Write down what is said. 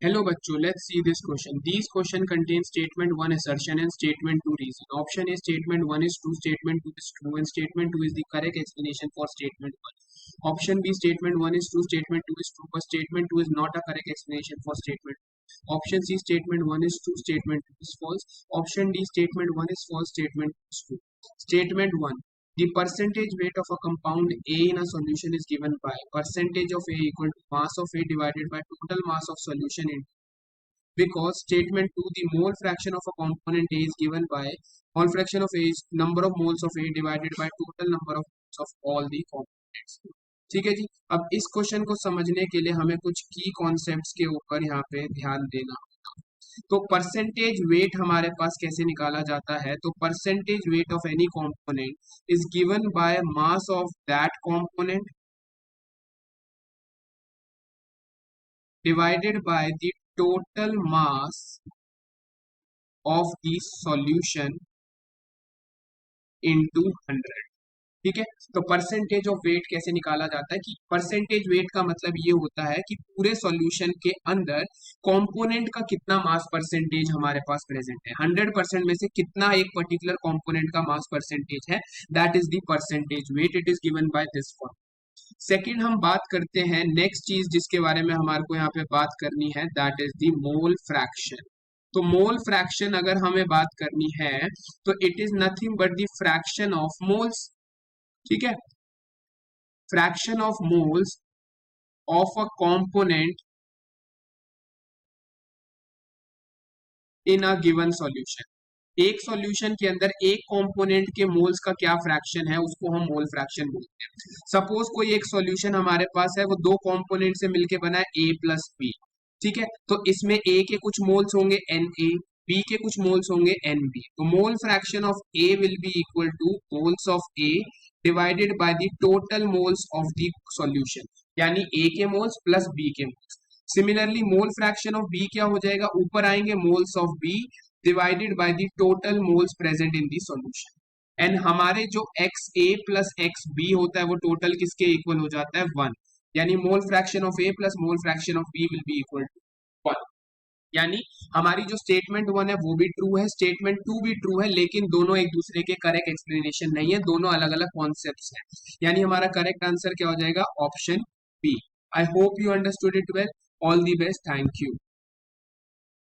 Hello bachcho, let's see this question. These question contain statement 1 assertion and statement 2 reason. Option A statement 1 is true, statement 2 is true and statement 2 is the correct explanation for statement 1. Option B statement 1 is true, statement 2 is true but statement 2 is not a correct explanation for statement 2. Option C statement 1 is true, statement 2 is false. Option D statement 1 is false, statement 2 is true. Statement 1. The percentage weight of a compound A in a solution is given by percentage of A equal to mass of A divided by total mass of solution in. Because statement 2, the mole fraction of a component A is given by mole fraction of A is number of moles of A divided by total number of moles of all the components. ठीक है जी। अब इस question को समझने के लिए हमें कुछ की कॉन्सेप्ट्स के ऊपर यहाँ पे ध्यान देना। तो परसेंटेज वेट हमारे पास कैसे निकाला जाता है? तो percentage weight of any component is given by mass of that component divided by the total mass of the solution into 100। ठीक है, तो परसेंटेज ऑफ वेट कैसे निकाला जाता है कि परसेंटेज वेट का मतलब ये होता है कि पूरे सॉल्यूशन के अंदर कंपोनेंट का कितना मास परसेंटेज हमारे पास प्रेजेंट है। 100% में से कितना एक पर्टिकुलर कंपोनेंट का मास परसेंटेज है, that is the percentage wait. It is given by this form. Second हम बात करते हैं नेक्स्ट चीज जिसके बारे में हमारे को यहाँ पे बात करनी है, that is the mole fraction. तो मोल फ्रैक्शन अगर हमें बात करनी है तो it is nothing but the fraction of moles. ठीक है, fraction of moles of a component in a given solution. एक सॉल्यूशन के अंदर एक कंपोनेंट के मोल्स का क्या फ्रैक्शन है उसको हम मोल फ्रैक्शन बोलते हैं। सपोज कोई एक सॉल्यूशन हमारे पास है, वो दो कंपोनेंट से मिलके बना है ए प्लस बी। ठीक है, तो इसमें ए के कुछ मोल्स होंगे एन ए, बी के कुछ मोल्स होंगे एन बी। तो mole fraction of A will be equal to moles of A divided by the total moles of the solution, यानी ए के मोल्स प्लस बी के moles. Similarly mole fraction of B क्या हो जाएगा, ऊपर आएंगे moles of B divided by the total moles present in the solution. And हमारे जो X A plus X B होता है वो टोटल किसके इक्वल हो जाता है 1, यानी mole fraction of A plus mole fraction of B will be equal to 1। यानी हमारी जो स्टेटमेंट 1 है वो भी ट्रू है, स्टेटमेंट 2 भी ट्रू है, लेकिन दोनों एक दूसरे के करेक्ट एक्सप्लेनेशन नहीं है, दोनों अलग अलग कॉन्सेप्ट्स हैं। यानी हमारा करेक्ट आंसर क्या हो जाएगा, option B. I hope you understood it well. All the best, thank you.